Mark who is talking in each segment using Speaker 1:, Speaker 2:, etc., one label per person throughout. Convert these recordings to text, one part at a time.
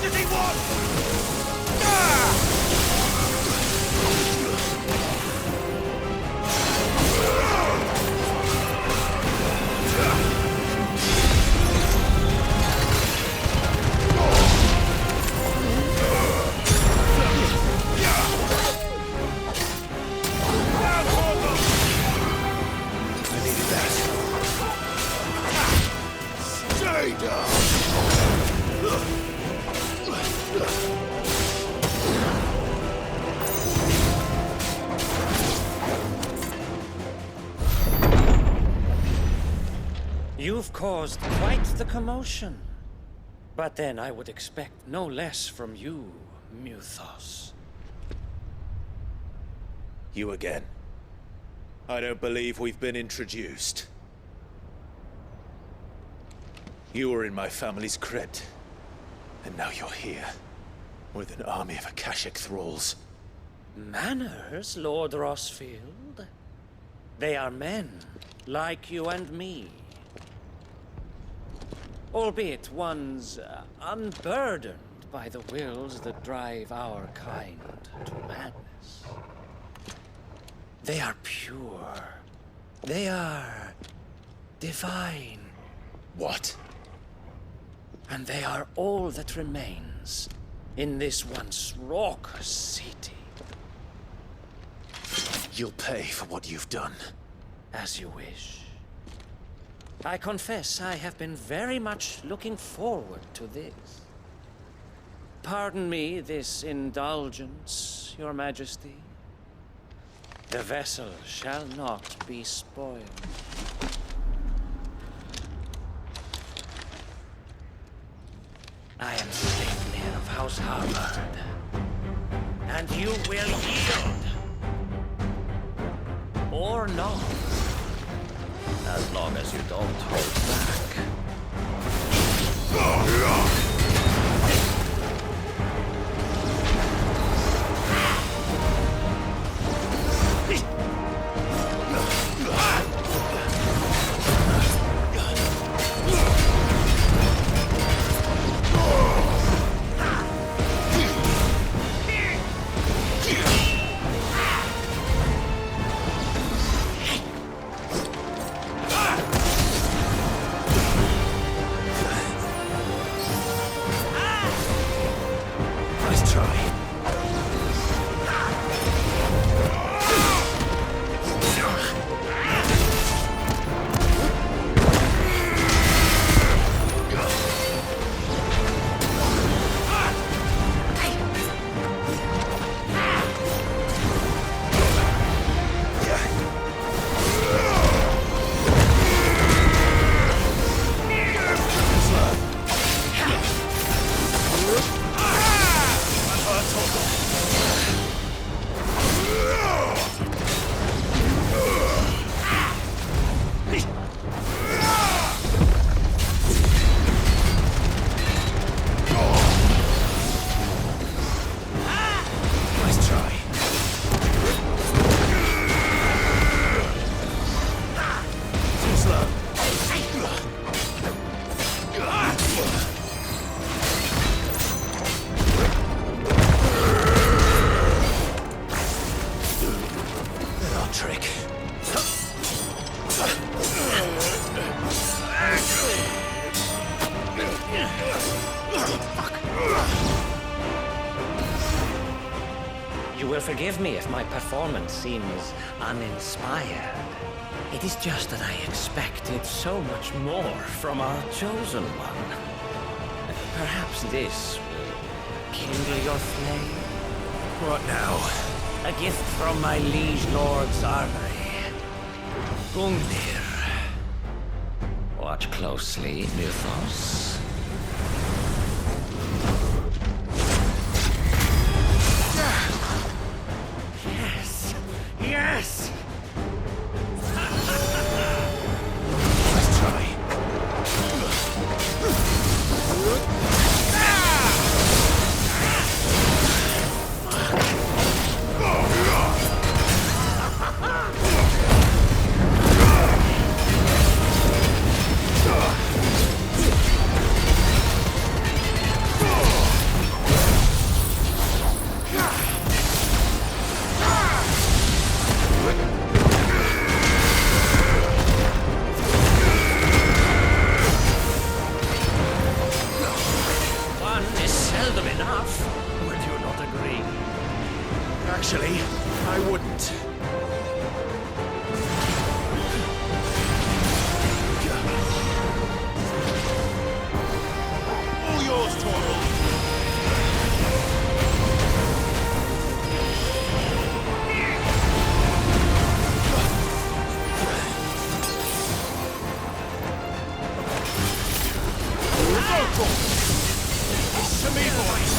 Speaker 1: What does he want?
Speaker 2: I needed that. Stay down!
Speaker 3: You've caused quite the commotion. But then I would expect no less from you, Muthos.
Speaker 2: You again. I don't believe we've been introduced. You were in my family's crypt, and now you're here, with an army of Akashic thralls.
Speaker 3: Manners, Lord Rossfield? They are men, like you and me. Albeit one's unburdened by the wills that drive our kind to madness. They are pure. They are divine.
Speaker 2: What?
Speaker 3: And they are all that remains in this once raucous city.
Speaker 2: You'll pay for what you've done.
Speaker 3: As you wish. I confess I have been very much looking forward to this. Pardon me this indulgence, Your Majesty. The vessel shall not be spoiled. I am Sleipnir of House Harvard, and you will yield. Or not. As long as you don't hold back. You will forgive me if my performance seems uninspired. It is just that I expected so much more from our chosen one. Perhaps this will kindle your flame?
Speaker 2: What now?
Speaker 3: A gift from my liege lord's armory. Gungnir. Watch closely, Muthos. Yes! Yes!
Speaker 2: Let's try.
Speaker 3: seldom enough. Would you not agree?
Speaker 2: Actually, I wouldn't.
Speaker 1: All yours, Toro! To me, boys!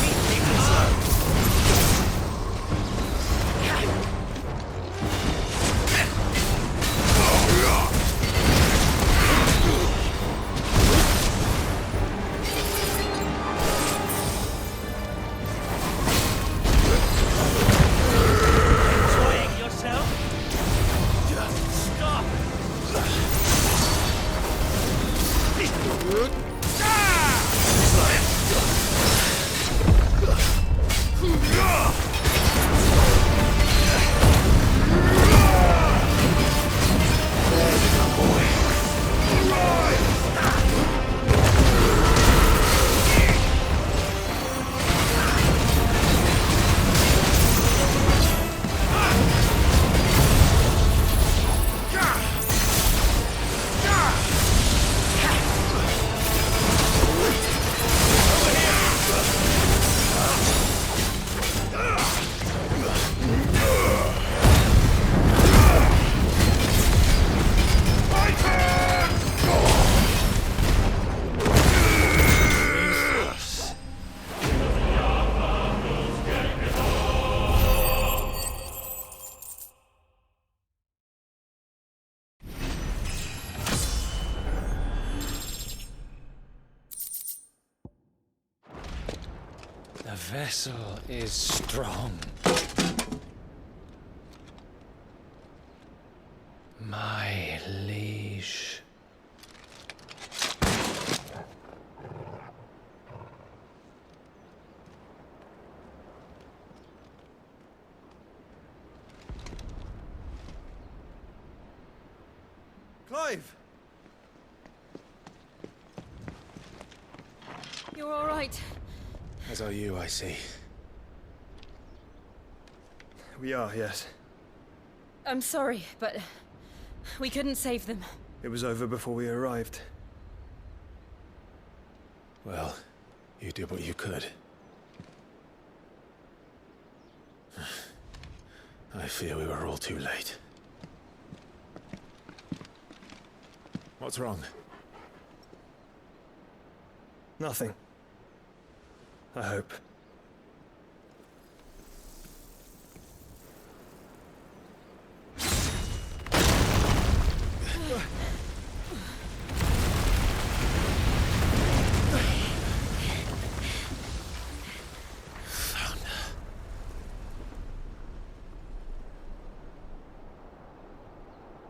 Speaker 3: Enjoying yourself? Stop!
Speaker 4: The vessel is strong. My liege.
Speaker 1: Clive!
Speaker 5: You're all right.
Speaker 2: As are you, I see.
Speaker 1: We are, yes.
Speaker 5: I'm sorry, but we couldn't save them.
Speaker 1: It was over before we arrived.
Speaker 2: Well, you did what you could. I fear we were all too late. What's wrong?
Speaker 1: Nothing. I hope.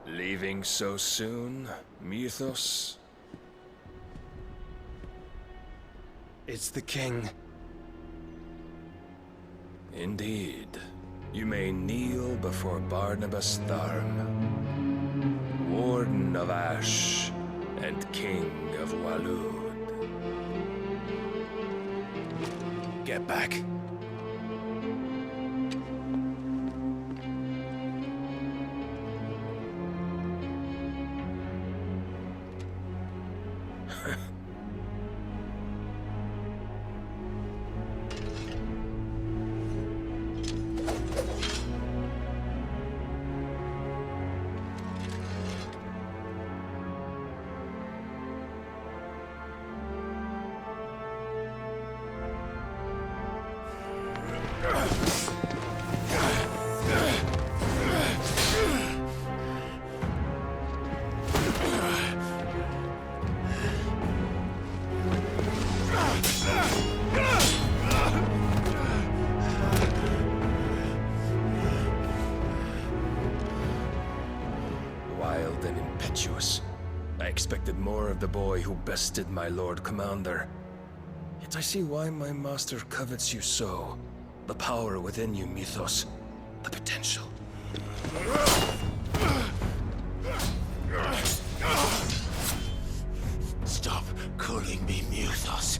Speaker 4: Leaving so soon, Mythos?
Speaker 1: It's the king.
Speaker 4: Indeed. You may kneel before Barnabas Tharm, Warden of Ash and King of Walud.
Speaker 2: Get back.
Speaker 4: Wild and impetuous. I expected more of the boy who bested my Lord Commander. Yet I see why my master covets you so. The power within you, Mythos. The potential.
Speaker 2: Stop calling me Mythos.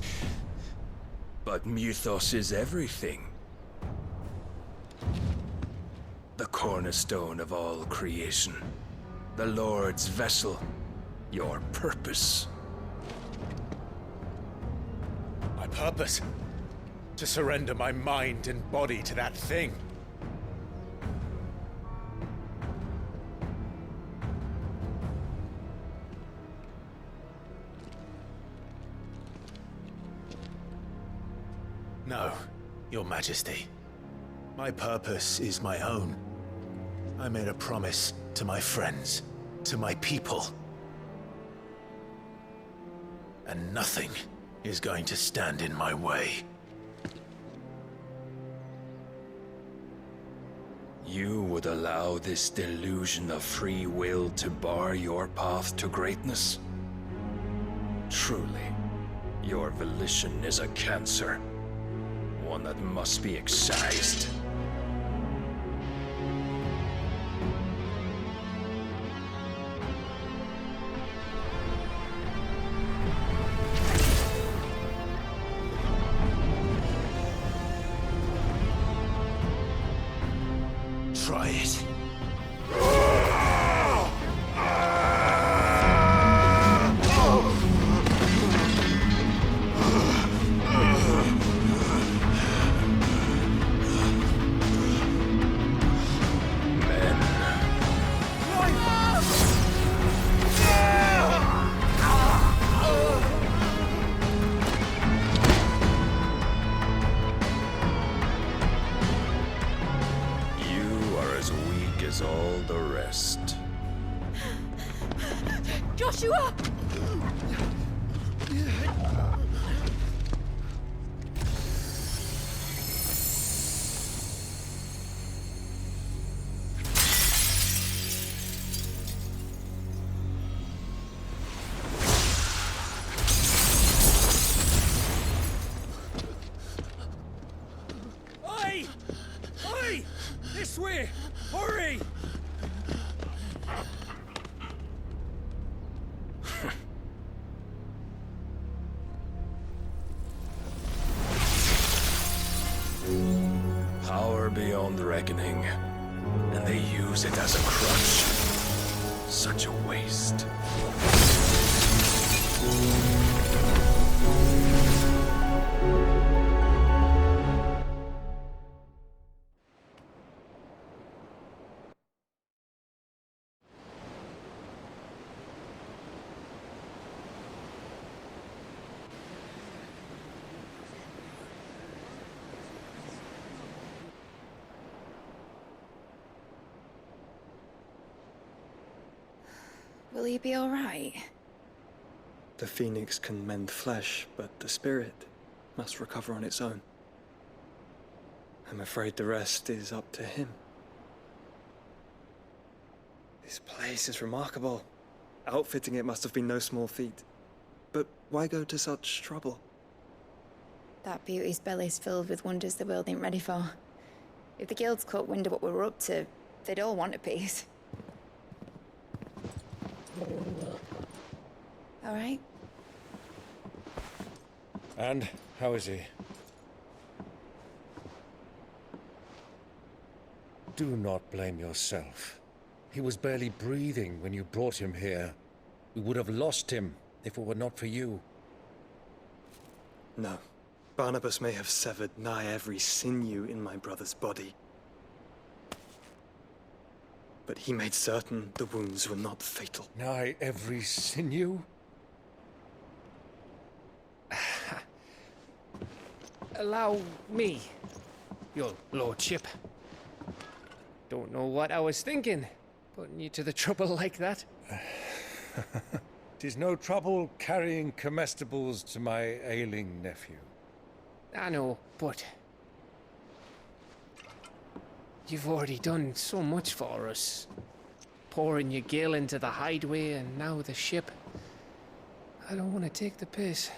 Speaker 4: But mythos is everything. The cornerstone of all creation. The Lord's vessel. Your purpose.
Speaker 2: My purpose? To surrender my mind and body to that thing. No, Your Majesty. My purpose is my own. I made a promise to my friends, to my people. And nothing is going to stand in my way.
Speaker 4: You would allow this delusion of free will to bar your path to greatness? Truly, your volition is a cancer. One that must be excised.
Speaker 2: Try it.
Speaker 4: All the rest.
Speaker 5: Joshua!
Speaker 4: Oi! Oi! This way! Hurry! Power beyond reckoning, and they use it as a crutch. Such a waste.
Speaker 5: Will he be all right?
Speaker 1: The phoenix can mend flesh, but the spirit must recover on its own. I'm afraid the rest is up to him. This place is remarkable. Outfitting it must have been no small feat. But why go to such trouble?
Speaker 6: That beauty's belly's filled with wonders the world ain't ready for. If the guilds caught wind of what we're up to, they'd all want a piece. All right?
Speaker 7: And how is he? Do not blame yourself. He was barely breathing when you brought him here. We would have lost him if it were not for you.
Speaker 1: No. Barnabas may have severed nigh every sinew in my brother's body. But he made certain the wounds were not fatal.
Speaker 7: Nigh every sinew?
Speaker 8: Allow me, your lordship. Don't know what I was thinking, putting you to the trouble like that.
Speaker 7: 'Tis no trouble carrying comestibles to my ailing nephew.
Speaker 8: I know, but you've already done so much for us. Pouring your gil into the hideaway and now the ship. I don't want to take the piss.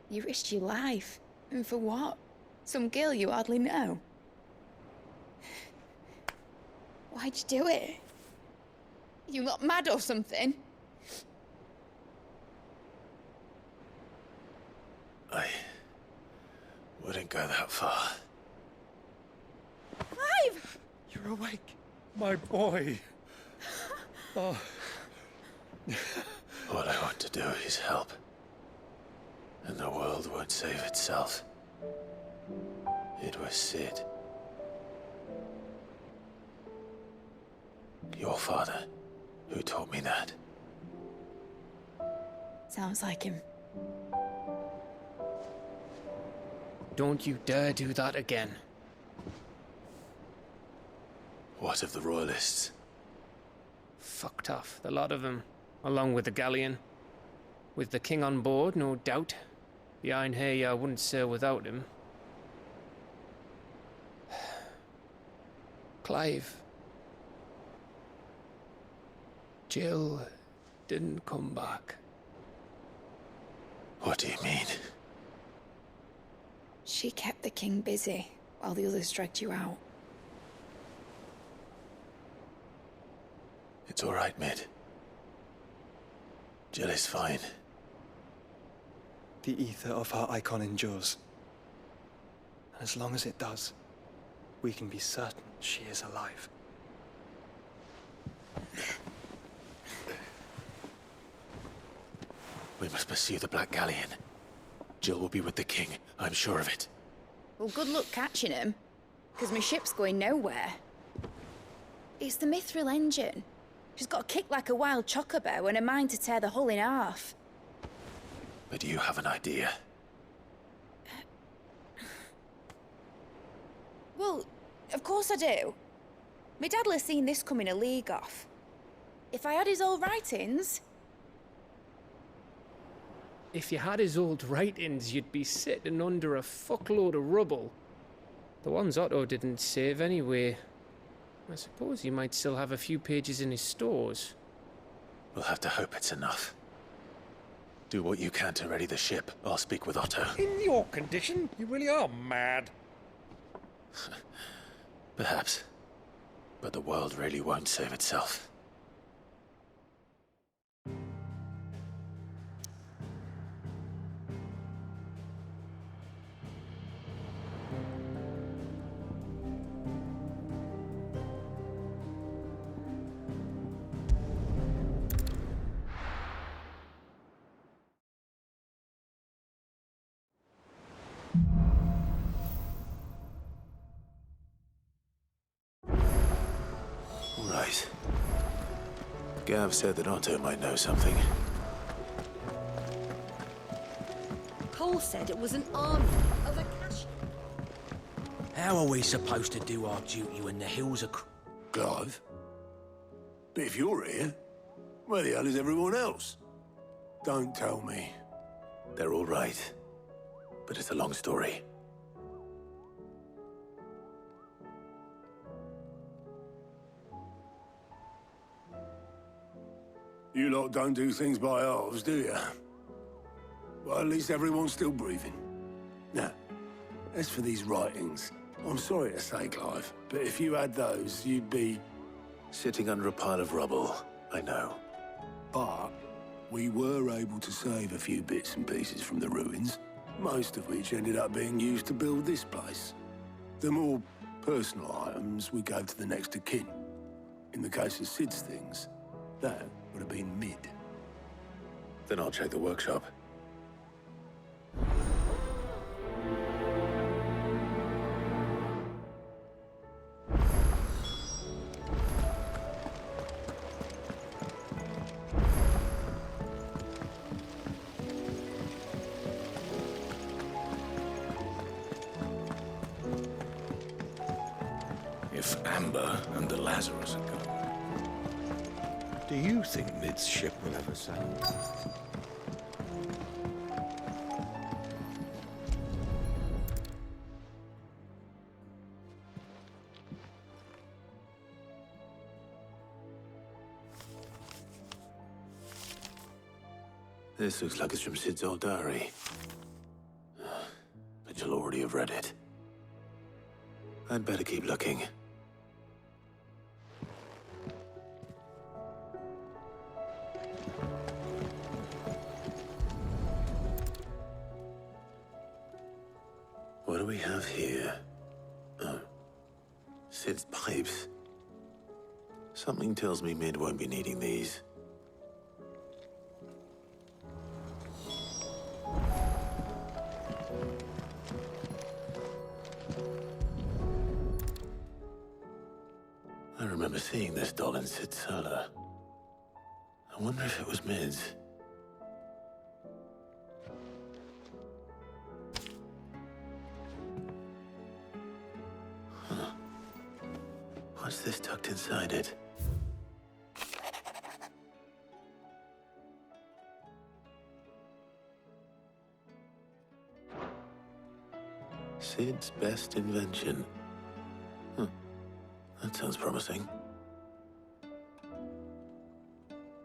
Speaker 6: You risked your life. And for what? Some girl you hardly know. Why'd you do it? You lot mad or something?
Speaker 2: Wouldn't go that far.
Speaker 5: Clive!
Speaker 7: You're awake. My boy. Oh.
Speaker 2: All I want to do is help. And the world won't save itself. It was Sid. Your father, who taught me that.
Speaker 6: Sounds like him.
Speaker 8: Don't you dare do that again.
Speaker 2: What of the Royalists?
Speaker 8: Fucked off, the lot of them, along with the galleon. With the king on board, no doubt. The Iron Hair wouldn't sail without him. Clive. Jill didn't come back.
Speaker 2: What do you mean?
Speaker 6: She kept the king busy while the others dragged you out.
Speaker 2: It's all right, Mid. Jill is fine.
Speaker 1: The ether of her icon endures. And as long as it does, we can be certain she is alive.
Speaker 2: We must pursue the Black Galleon. Jill will be with the king, I'm sure of it.
Speaker 6: Well, good luck catching him, because my ship's going nowhere. It's the Mithril engine. She's got a kick like a wild chocobo and a mind to tear the hull in half.
Speaker 2: But do you have an idea?
Speaker 6: Well, of course I do. My dad'll have seen this coming a league off. If I had his old writings...
Speaker 8: If you had his old writings, you'd be sitting under a fuckload of rubble. The ones Otto didn't save anyway. I suppose he might still have a few pages in his stores.
Speaker 2: We'll have to hope it's enough. Do what you can to ready the ship. I'll speak with Otto.
Speaker 7: In your condition, you really are mad.
Speaker 2: Perhaps. But the world really won't save itself. Right. Gav said that Otto might know something.
Speaker 5: Cole said it was an army of Akash.
Speaker 9: How are we supposed to do our duty when the hills are...
Speaker 10: Clive? But if you're here, where the hell is everyone else? Don't tell me.
Speaker 2: They're all right. But it's a long story.
Speaker 10: You lot don't do things by halves, do you? Well, at least everyone's still breathing. Now, as for these writings, I'm sorry to say, Clive, but if you had those, you'd be...
Speaker 2: Sitting under a pile of rubble, I know.
Speaker 10: But we were able to save a few bits and pieces from the ruins, most of which ended up being used to build this place. The more personal items we gave to the next of kin. In the case of Sid's things, that would have been Mid.
Speaker 2: Then I'll check the workshop.
Speaker 9: If Amber and the Lazarus are gone, do you think Mid's ship will ever sail?
Speaker 2: This looks like it's from Sid's old diary. But you'll already have read it. I'd better keep looking.
Speaker 9: What do we have here? Oh. Sid's pipes. Something tells me Mid won't be needing these. I remember seeing this doll in Sid's cellar. I wonder if it was Mid's. Huh. What's this tucked inside it? Sid's best invention. Huh. That sounds promising.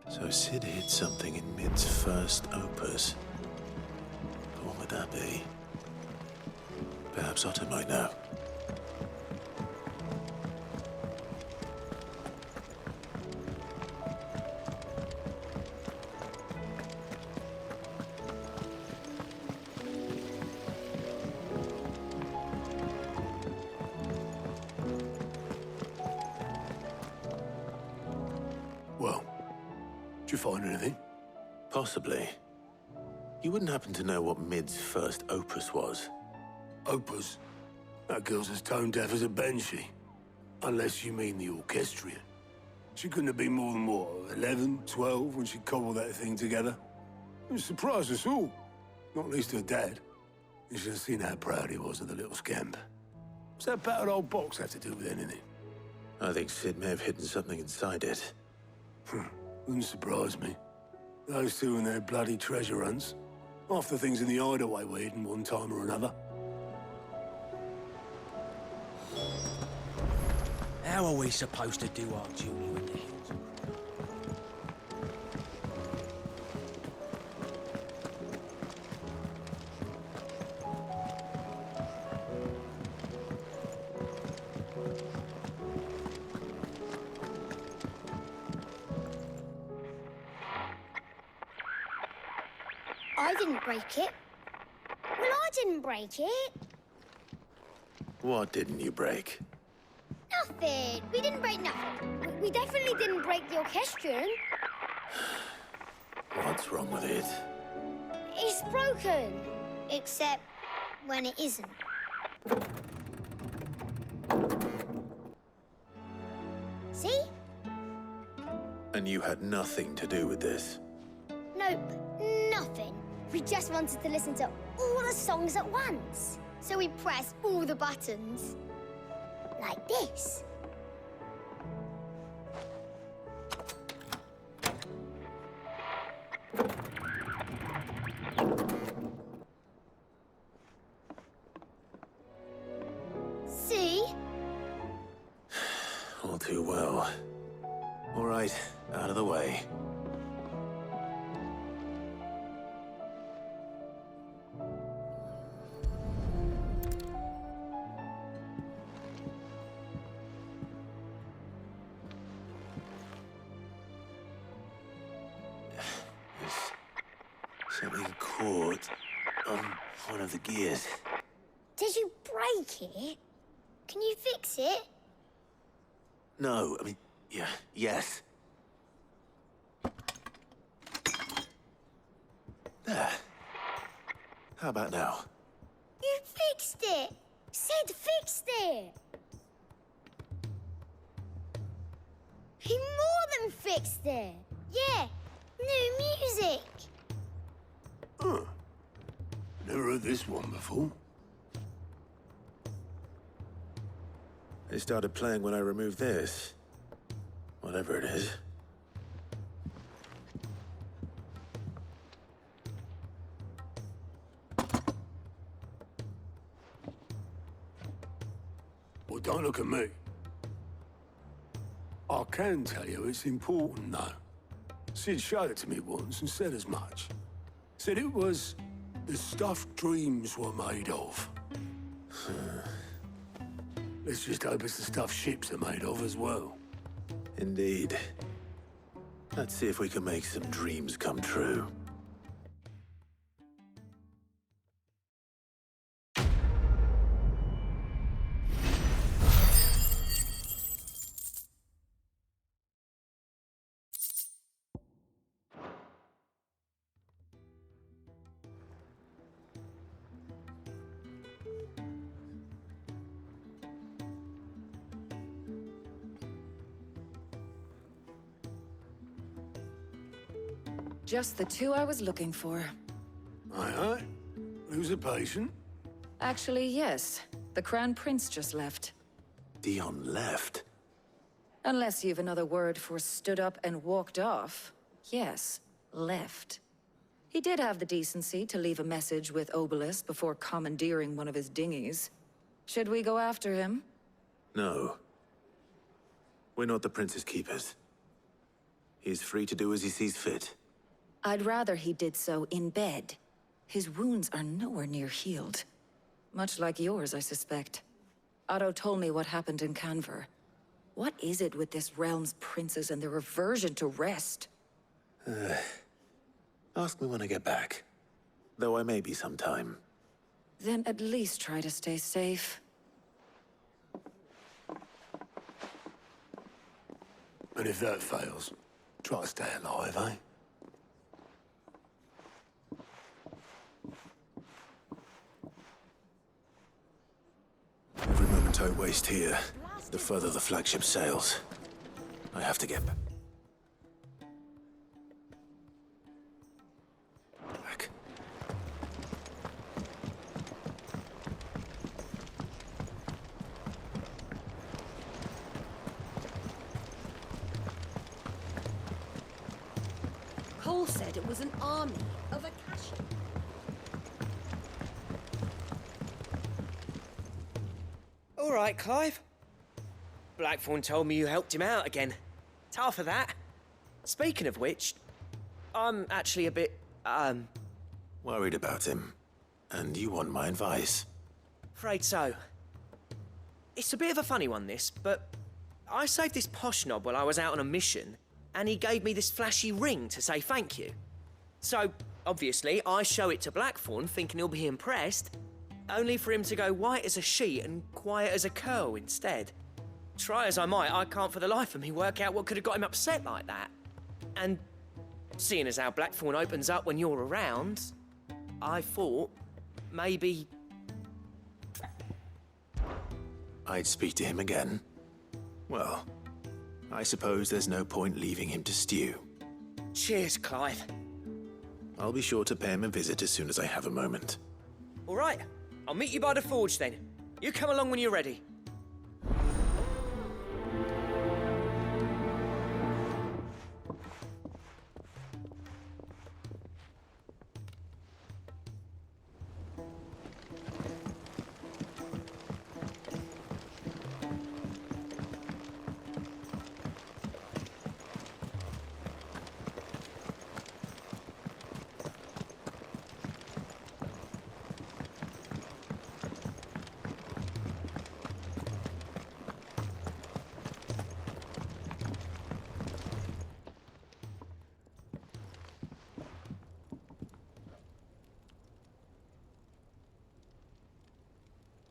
Speaker 9: So Sid hid something in Mid's first opus. But what would that be? Perhaps Otto might know.
Speaker 10: Well, did you find anything?
Speaker 9: Possibly. You wouldn't happen to know what Mid's first opus was?
Speaker 10: Opus? That girl's as tone deaf as a banshee. Unless you mean the orchestrion. She couldn't have been more than, what, 11, 12 when she cobbled that thing together? It surprised us all. Not least her dad. You should have seen how proud he was of the little scamp. What's that battered old box have to do with anything?
Speaker 9: I think Sid may have hidden something inside it.
Speaker 10: Wouldn't surprise me. Those two and their bloody treasure hunts. Half the things in the hideaway were hidden one time or another.
Speaker 11: How are we supposed to do our duty with the hills?
Speaker 12: I didn't break it. Well, I didn't break it.
Speaker 9: What didn't you break?
Speaker 12: Nothing. We didn't break nothing. We definitely didn't break the orchestrion.
Speaker 9: What's wrong with it?
Speaker 12: It's broken. Except when it isn't. See?
Speaker 9: And you had nothing to do with this?
Speaker 12: Nope, nothing. We just wanted to listen to all the songs at once. So we pressed all the buttons. Like this. See?
Speaker 9: All too well. All right, out of the way. Something caught on one of the gears.
Speaker 12: Did you break it? Can you fix it?
Speaker 9: No, I mean, yeah, yes. There. How about now?
Speaker 12: You fixed it! Sid fixed it! He more than fixed it! Yeah, new music!
Speaker 10: Huh. Never heard this one before.
Speaker 9: It started playing when I removed this. Whatever it is.
Speaker 10: Well, don't look at me. I can tell you it's important, though. Sid showed it to me once and said as much. Said it was the stuff dreams were made of. Let's just hope it's the stuff ships are made of as well.
Speaker 9: Indeed. Let's see if we can make some dreams come true.
Speaker 13: Just the two I was looking for.
Speaker 10: Aye, aye. Who's a patient?
Speaker 13: Actually, yes. The Crown Prince just left.
Speaker 9: Dion left.
Speaker 13: Unless you've another word for stood up and walked off. Yes, left. He did have the decency to leave a message with Obelisk before commandeering one of his dinghies. Should we go after him?
Speaker 9: No. We're not the Prince's keepers. He's free to do as he sees fit.
Speaker 13: I'd rather he did so in bed. His wounds are nowhere near healed. Much like yours, I suspect. Otto told me what happened in Canver. What is it with this realm's princes and their aversion to rest?
Speaker 9: Ask me when I get back. Though I may be sometime.
Speaker 13: Then at least try to stay safe.
Speaker 10: And if that fails, try to stay alive, eh?
Speaker 9: Every moment I waste here, the further the flagship sails. I have to get back.
Speaker 14: Cole said it was an army of Akashi.
Speaker 11: All right, Clive. Blackthorn told me you helped him out again. Tough for that. Speaking of which, I'm actually a bit,
Speaker 9: Worried about him. And you want my advice?
Speaker 11: afraid so. It's a bit of a funny one, this, but I saved this posh knob while I was out on a mission, and he gave me this flashy ring to say thank you. So, obviously, I show it to Blackthorn, thinking he'll be impressed, only for him to go white as a sheet and quiet as a curl instead. Try as I might, I can't for the life of me work out what could have got him upset like that. And seeing as how Blackthorn opens up when you're around, I thought maybe
Speaker 9: I'd speak to him again. Well, I suppose there's no point leaving him to stew.
Speaker 11: Cheers, Clive.
Speaker 9: I'll be sure to pay him a visit as soon as I have a moment.
Speaker 11: All right, I'll meet you by the forge then. You come along when you're ready.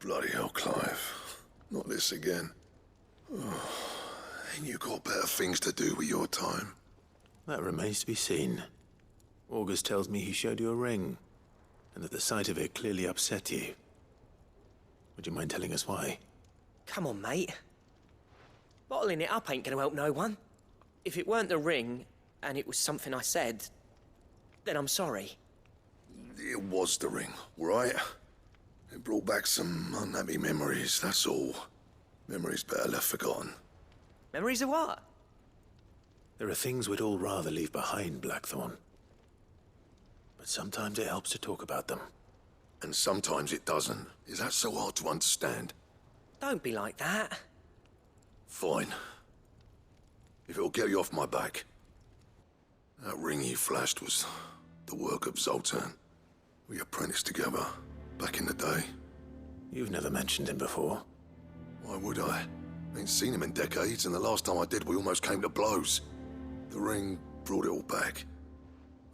Speaker 15: Bloody hell, Clive. Not this again. Oh, ain't you got better things to do with your time?
Speaker 9: That remains to be seen. August tells me he showed you a ring, and that the sight of it clearly upset you. Would you mind telling us why?
Speaker 11: Come on, mate. Bottling it up ain't gonna help no one. If it weren't the ring, and it was something I said, then I'm sorry.
Speaker 15: It was the ring, right? It brought back some unhappy memories, that's all. Memories better left forgotten.
Speaker 11: Memories of what?
Speaker 9: There are things we'd all rather leave behind, Blackthorn. But sometimes it helps to talk about them.
Speaker 15: And sometimes it doesn't. Is that so hard to understand?
Speaker 11: Don't be like that.
Speaker 15: Fine. If it'll get you off my back. That ring you flashed was the work of Zoltan. We apprenticed together, back in the day.
Speaker 9: You've never mentioned him before.
Speaker 15: Why would I? Ain't seen him in decades, and the last time I did, we almost came to blows. The ring brought it all back.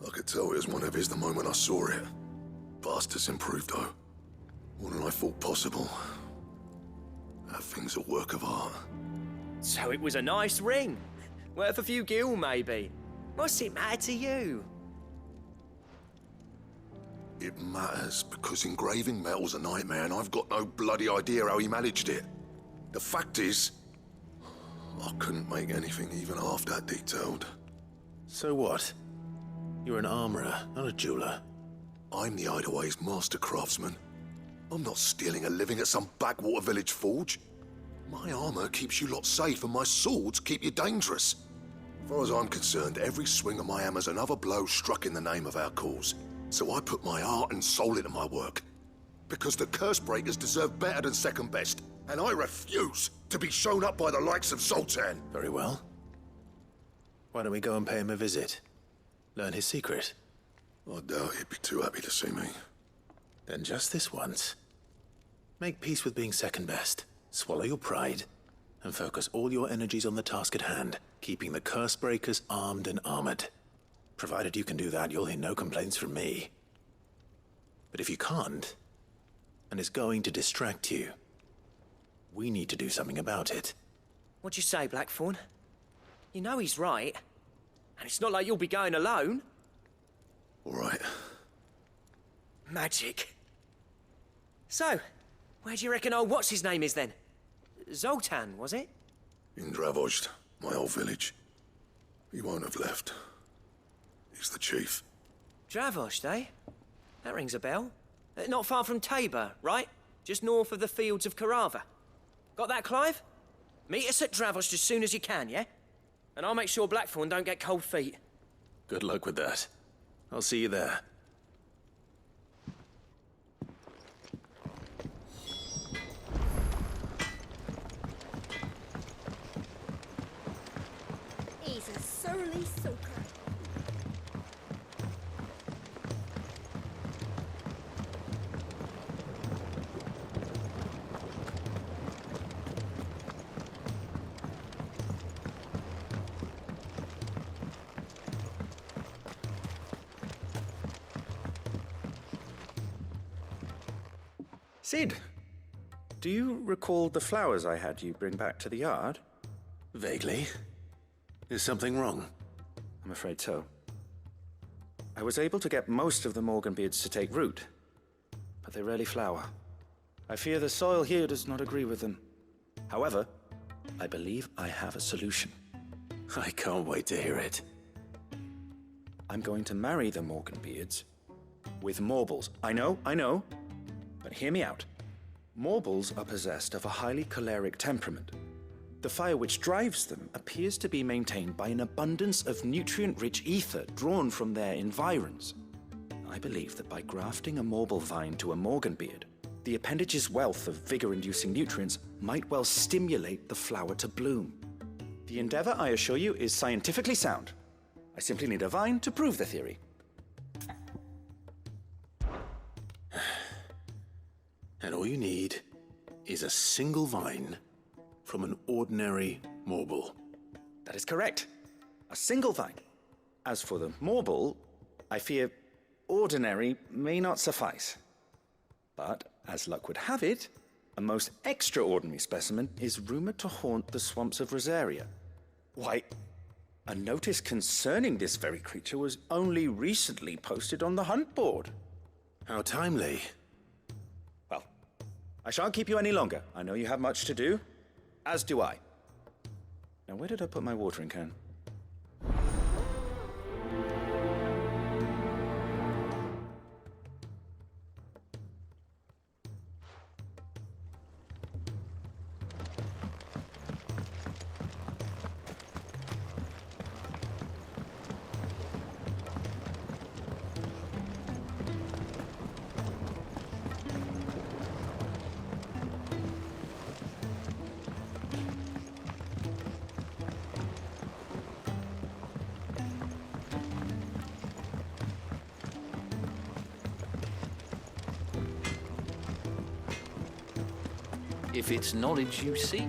Speaker 15: I could tell it was one of his the moment I saw it. Bastard's improved, though. More than I thought possible. That thing's a work of art.
Speaker 11: So it was a nice ring. Worth a few gil, maybe. What's it matter to you?
Speaker 15: It matters because engraving metal's a nightmare, and I've got no bloody idea how he managed it. The fact is, I couldn't make anything even half that detailed.
Speaker 9: So what? You're an armorer, not a jeweler.
Speaker 15: I'm the Hideaway's master craftsman. I'm not stealing a living at some backwater village forge. My armor keeps you lot safe and my swords keep you dangerous. As far as I'm concerned, every swing of my hammer's another blow struck in the name of our cause. So I put my heart and soul into my work. Because the curse breakers deserve better than second best, and I refuse to be shown up by the likes of Zoltan.
Speaker 9: Very well. Why don't we go and pay him a visit? Learn his secret.
Speaker 15: I doubt he'd be too happy to see me.
Speaker 9: Then just this once. Make peace with being second best. Swallow your pride, and focus all your energies on the task at hand, keeping the curse breakers armed and armored. Provided you can do that, you'll hear no complaints from me. But if you can't, and it's going to distract you, we need to do something about it.
Speaker 11: What'd you say, Blackthorn? You know he's right. And it's not like you'll be going alone.
Speaker 15: All right.
Speaker 11: Magic. So, where do you reckon old what's-his-name is then? Zoltan, was it?
Speaker 15: In Dravozd, my old village. He won't have left. He's the chief.
Speaker 11: Dravozd, eh? That rings a bell. Not far from Tabor, right? Just north of the fields of Carava. Got that, Clive? Meet us at Dravozd as soon as you can, yeah? And I'll make sure Blackthorn don't get cold feet.
Speaker 9: Good luck with that. I'll see you there.
Speaker 14: He's a surly soaker.
Speaker 16: Sid, do you recall the flowers I had you bring back to the yard?
Speaker 9: Vaguely. Is something wrong?
Speaker 16: I'm afraid so. I was able to get most of the Morganbeards to take root, but they rarely flower. I fear the soil here does not agree with them. However, I believe I have a solution.
Speaker 9: I can't wait to hear it.
Speaker 16: I'm going to marry the Morganbeards with Morbles. I know. But hear me out. Morbles are possessed of a highly choleric temperament. The fire which drives them appears to be maintained by an abundance of nutrient-rich ether drawn from their environs. I believe that by grafting a Morble vine to a Morganbeard, the appendage's wealth of vigor-inducing nutrients might well stimulate the flower to bloom. The endeavor, I assure you, is scientifically sound. I simply need a vine to prove the theory.
Speaker 9: And all you need is a single vine from an ordinary Morble.
Speaker 16: That is correct. A single vine. As for the Morble, I fear ordinary may not suffice. But, as luck would have it, a most extraordinary specimen is rumored to haunt the swamps of Rosaria. Why, a notice concerning this very creature was only recently posted on the hunt board.
Speaker 9: How timely.
Speaker 16: Well, I shan't keep you any longer. I know you have much to do, as do I. Now, where did I put my watering can?
Speaker 17: If it's knowledge you seek,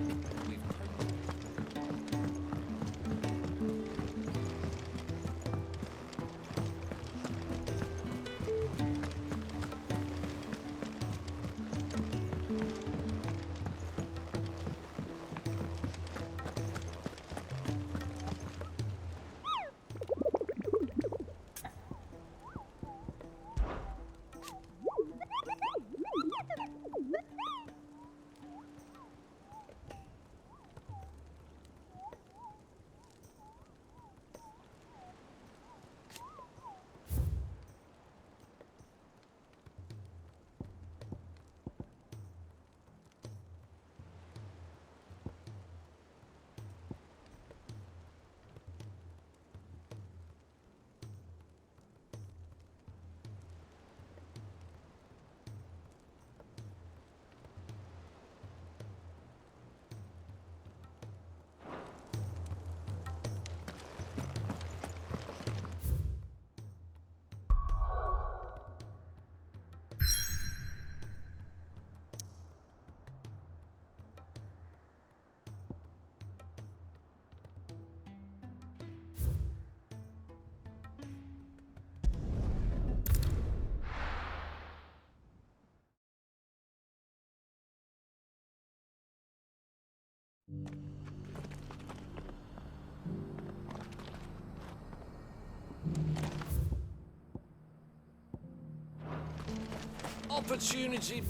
Speaker 18: Opportunity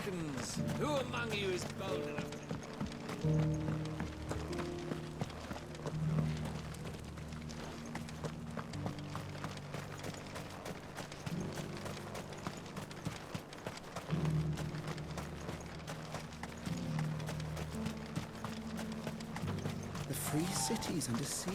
Speaker 18: beckons. Who among you is bold enough to...
Speaker 19: The free city's under siege.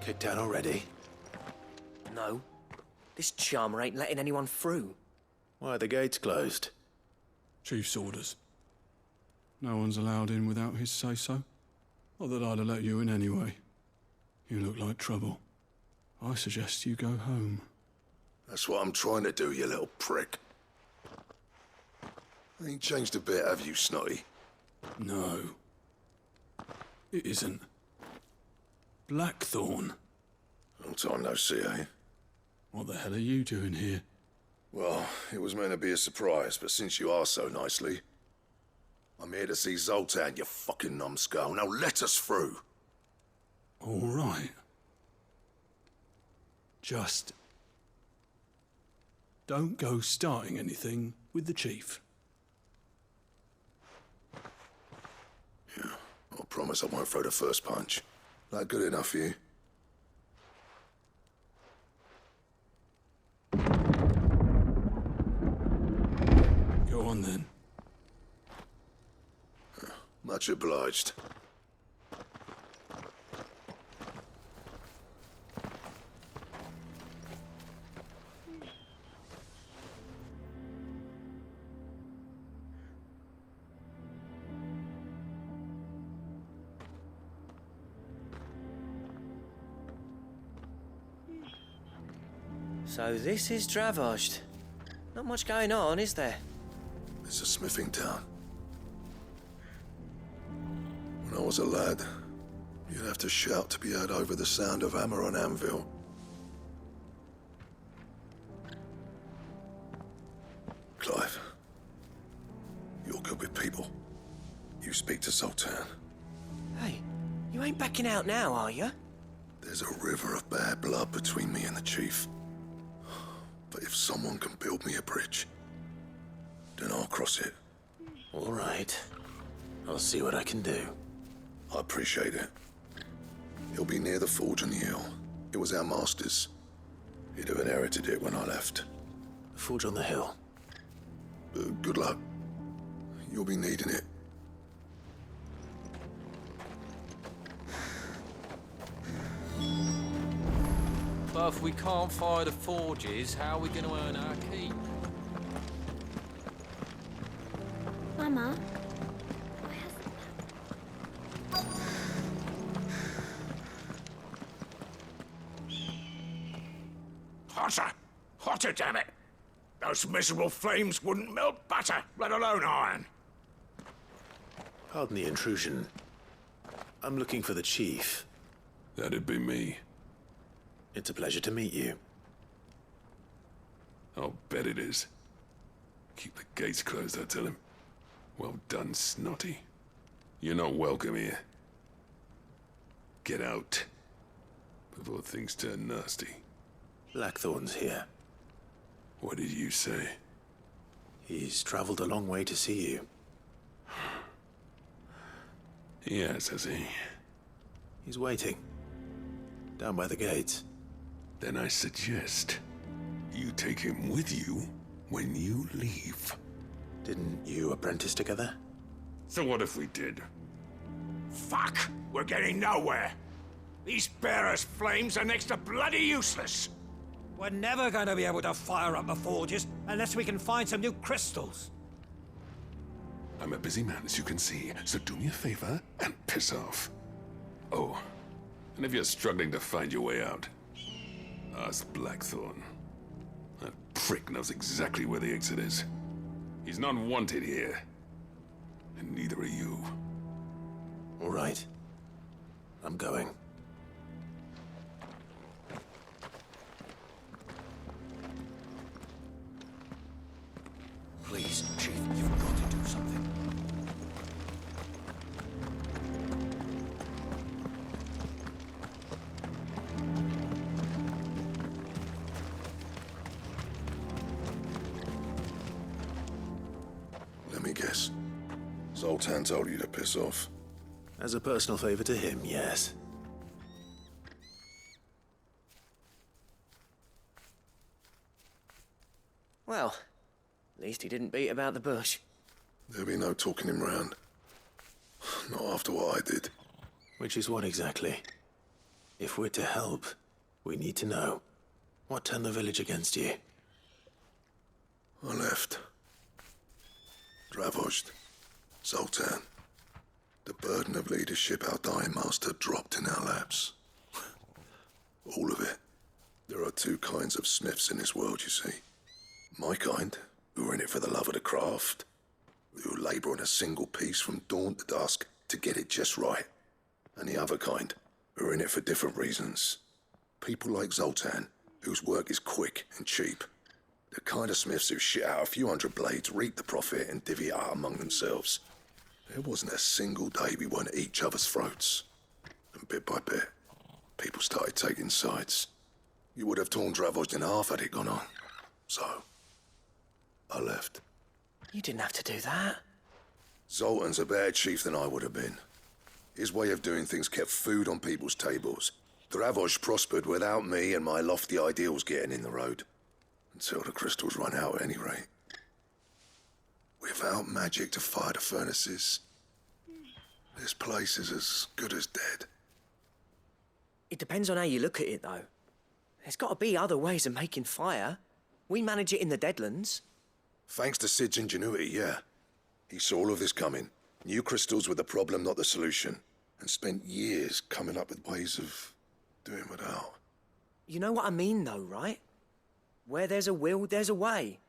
Speaker 9: Kicked out already?
Speaker 11: No. This charmer ain't letting anyone through.
Speaker 9: Why are the gates closed?
Speaker 10: Chief's orders. No one's allowed in without his say-so. Not that I'd have let you in anyway. You look like trouble. I suggest you go home.
Speaker 15: That's what I'm trying to do, you little prick. Ain't changed a bit, have you, Snotty?
Speaker 10: No. It isn't. Blackthorn.
Speaker 15: Long time no see, eh?
Speaker 10: What the hell are you doing here?
Speaker 15: Well, it was meant to be a surprise, but since you asked so nicely, I'm here to see Zoltan, you fucking numbskull. Now let us through.
Speaker 10: All right. Just don't go starting anything with the chief.
Speaker 15: Yeah, I promise I won't throw the first punch. That good enough for you?
Speaker 10: Go on then.
Speaker 15: Much obliged.
Speaker 11: So this is Dravosht. Not much going on, is there?
Speaker 15: It's a smithing town. When I was a lad, you'd have to shout to be heard over the sound of hammer on anvil. Clive, you're good with people. You speak to Zoltan.
Speaker 11: Hey, you ain't backing out now, are you?
Speaker 15: There's a river of bad blood between me and the chief. But if someone can build me a bridge, then I'll cross it.
Speaker 9: All right. I'll see what I can do.
Speaker 15: I appreciate it. He'll be near the forge on the hill. It was our master's. He'd have inherited it when I left.
Speaker 9: The forge on the hill.
Speaker 15: Good luck. You'll be needing it.
Speaker 17: But if we can't fire the forges, how are we going to earn our keep?
Speaker 12: Mama,
Speaker 20: Hotter! Hotter, damn it! Those miserable flames wouldn't melt butter, let alone iron.
Speaker 9: Pardon the intrusion. I'm looking for the chief.
Speaker 10: That'd be me.
Speaker 9: It's a pleasure to meet you.
Speaker 10: I'll bet it is. Keep the gates closed, I tell him. Well done, Snotty. You're not welcome here. Get out. Before things turn nasty.
Speaker 9: Blackthorn's here.
Speaker 10: What did you say?
Speaker 9: He's traveled a long way to see you.
Speaker 10: Yes, has he?
Speaker 9: He's waiting. Down by the gates.
Speaker 10: Then I suggest you take him with you when you leave.
Speaker 9: Didn't you apprentice together?
Speaker 10: So what if we did?
Speaker 20: Fuck! We're getting nowhere. These bearers' flames are next to bloody useless.
Speaker 21: We're never going to be able to fire up the forges unless we can find some new crystals.
Speaker 10: I'm a busy man, as you can see, so do me a favor and piss off. Oh, and if you're struggling to find your way out, ask Blackthorn. That prick knows exactly where the exit is. He's not wanted here. And neither are you.
Speaker 9: All right. I'm going.
Speaker 16: Please, Chief, you've got to do something.
Speaker 15: Let me guess. Zoltan told you to piss off.
Speaker 9: As a personal favor to him, yes.
Speaker 11: Well, at least he didn't beat about the bush.
Speaker 15: There'll be no talking him round. Not after what I did.
Speaker 9: Which is what exactly? If we're to help, we need to know. What turned the village against you?
Speaker 15: I left. Dravozd. Zoltan. The burden of leadership our dying master dropped in our laps. All of it. There are two kinds of smiths in this world, you see. My kind, who are in it for the love of the craft, who labour on a single piece from dawn to dusk to get it just right. And the other kind, who are in it for different reasons. People like Zoltan, whose work is quick and cheap. The kind of smiths who shit out a few hundred blades, reap the profit, and divvy it out among themselves. There wasn't a single day we weren't at each other's throats. And bit by bit, people started taking sides. You would have torn Dravozd in half had it gone on. So, I left.
Speaker 11: You didn't have to do that.
Speaker 15: Zoltan's a better chief than I would have been. His way of doing things kept food on people's tables. Dravozd prospered without me and my lofty ideals getting in the road. Until the crystals run out at any rate. Without magic to fire the furnaces, this place is as good as dead.
Speaker 11: It depends on how you look at it, though. There's got to be other ways of making fire. We manage it in the Deadlands.
Speaker 15: Thanks to Sid's ingenuity, yeah. He saw all of this coming. Knew crystals were the problem, not the solution. And spent years coming up with ways of doing without.
Speaker 11: You know what I mean, though, right? Where there's a will, there's a way.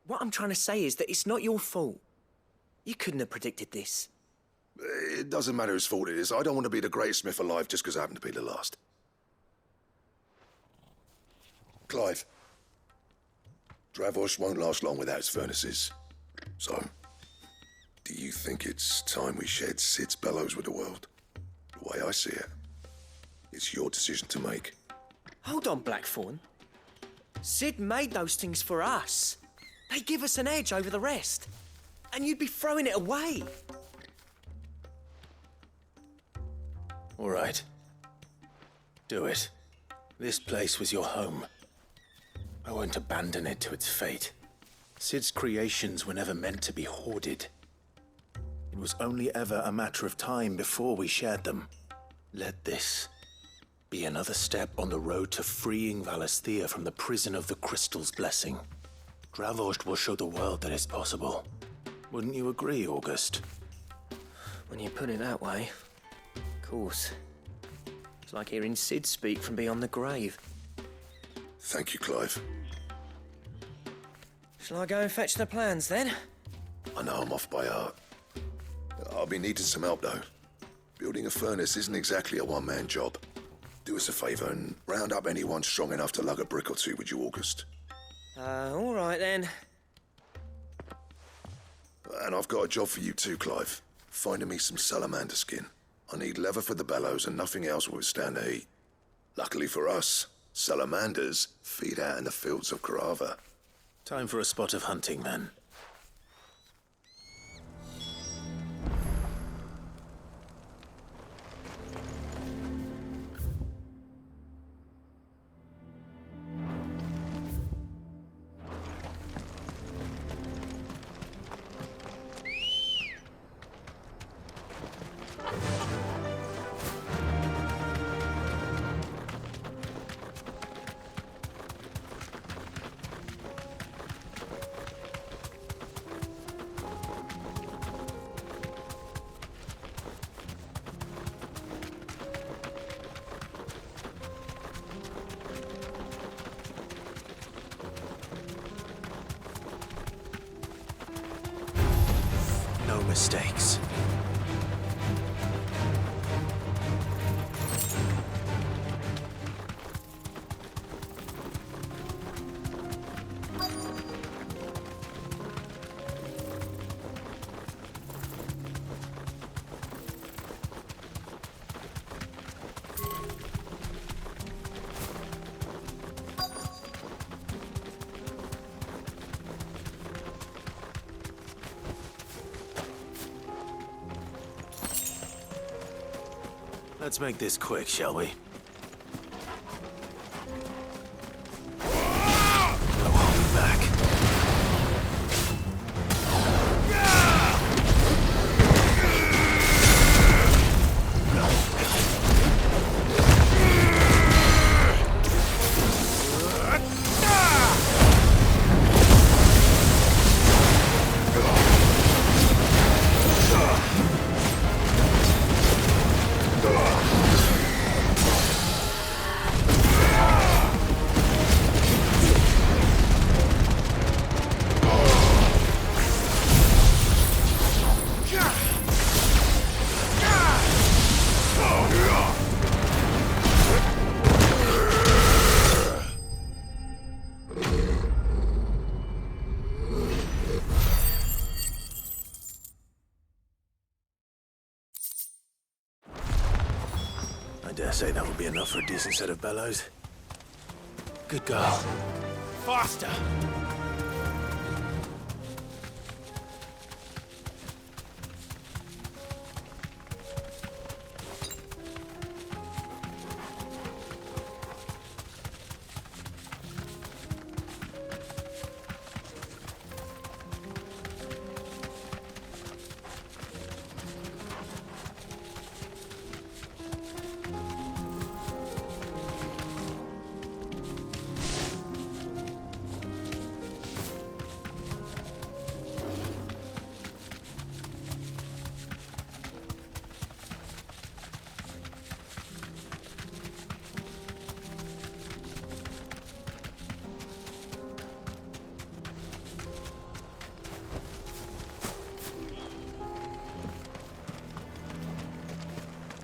Speaker 11: What I'm trying to say is that it's not your fault. You couldn't have predicted this.
Speaker 15: It doesn't matter whose fault it is. I don't want to be the greatest smith alive just because I happen to be the last. Clive. Dravozd won't last long without his furnaces. So, do you think it's time we shared Sid's bellows with the world? The way I see it, it's your decision to make.
Speaker 11: Hold on, Blackthorn. Sid made those things for us. They give us an edge over the rest. and you'd be throwing it away.
Speaker 9: All right. Do it. This place was your home. I won't abandon it to its fate. Sid's creations were never meant to be hoarded. It was only ever a matter of time before we shared them. Let this be another step on the road to freeing Valisthea from the prison of the Crystal's blessing. Dravost will show the world that it's possible. Wouldn't you agree, August?
Speaker 11: When you put it that way, of course. It's like hearing Sid speak from beyond the grave.
Speaker 15: Thank you, Clive.
Speaker 11: Shall I go and fetch the plans, then?
Speaker 15: I know I'm off by heart. I'll be needing some help, though. Building a furnace isn't exactly a one-man job. Do us a favour and round up anyone strong enough to lug a brick or two, would you, August?
Speaker 11: All right, then.
Speaker 15: And I've got a job for you too, Clive. Finding me some salamander skin. I need leather for the bellows and nothing else will withstand the heat. Luckily for us, salamanders feed out in the fields of Carava.
Speaker 9: Time for a spot of hunting, then. No mistakes. Let's make this quick, shall we? No holding back. I dare say that would be enough for a decent set of bellows. Good girl.
Speaker 20: Faster!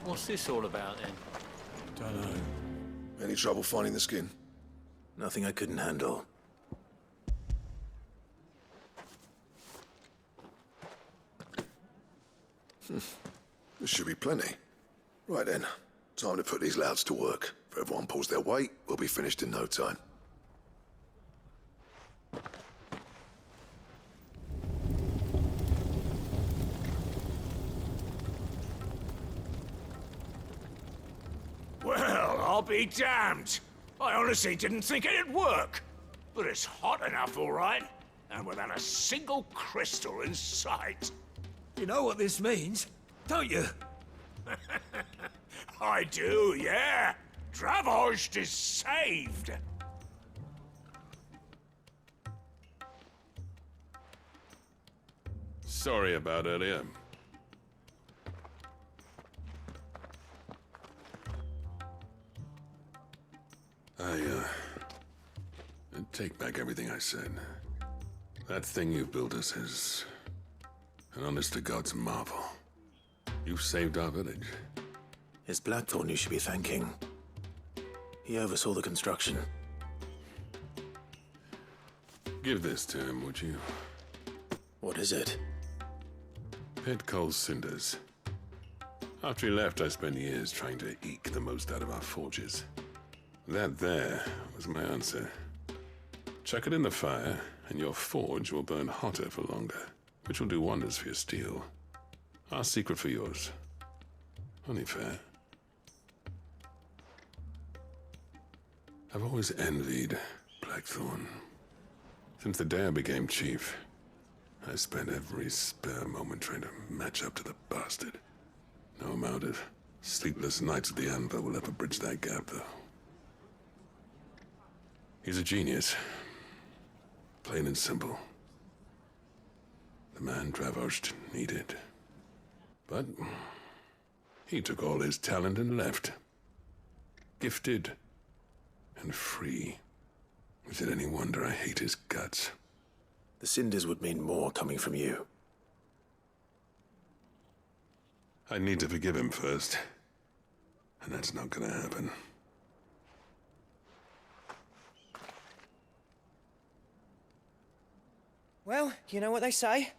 Speaker 17: What's this all about, then?
Speaker 15: Don't know. Any trouble finding the skin?
Speaker 9: Nothing I couldn't handle.
Speaker 15: There should be plenty. Right then, time to put these louds to work. If everyone pulls their weight, we'll be finished in no time.
Speaker 20: I'll be damned. I honestly didn't think it'd work. But it's hot enough, all right. And without a single crystal in sight.
Speaker 21: You know what this means, don't you?
Speaker 20: I do, yeah. Dravost is saved.
Speaker 3: Sorry about earlier. I take back everything I said. That thing you built us is an honest-to-God's marvel. You saved our village.
Speaker 9: It's Blackthorn you should be thanking. He oversaw the construction.
Speaker 3: Give this to him, would you?
Speaker 9: What is it?
Speaker 3: Pit Cole's cinders. After he left, I spent years trying to eke the most out of our forges. That there was my answer. Chuck it in the fire, and your forge will burn hotter for longer, which will do wonders for your steel. Our secret for yours. Only fair. I've always envied Blackthorn. Since the day I became chief, I spent every spare moment trying to match up to the bastard. No amount of sleepless nights at the Anvil will ever bridge that gap, though. He's a genius. Plain and simple. The man Dravost needed. But he took all his talent and left. Gifted and free. Is it any wonder I hate his guts?
Speaker 9: The cinders would mean more coming from you.
Speaker 3: I need to forgive him first. And that's not gonna happen.
Speaker 11: Well, you know what they say.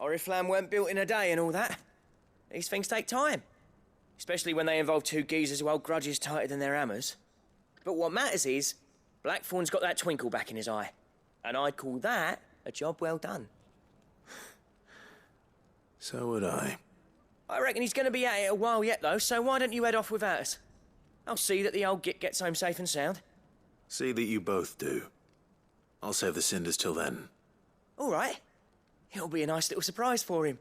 Speaker 11: Oriflamme weren't built in a day and all that. These things take time. Especially when they involve two geezers who hold grudges tighter than their hammers. But what matters is, Blackthorn's got that twinkle back in his eye. And I'd call that a job well done.
Speaker 9: So would I.
Speaker 11: I reckon he's going to be at it a while yet, though, so why don't you head off without us? I'll see that the old git gets home safe and sound.
Speaker 9: See that you both do. I'll save the cinders till then.
Speaker 11: All right. It'll be a nice little surprise for him.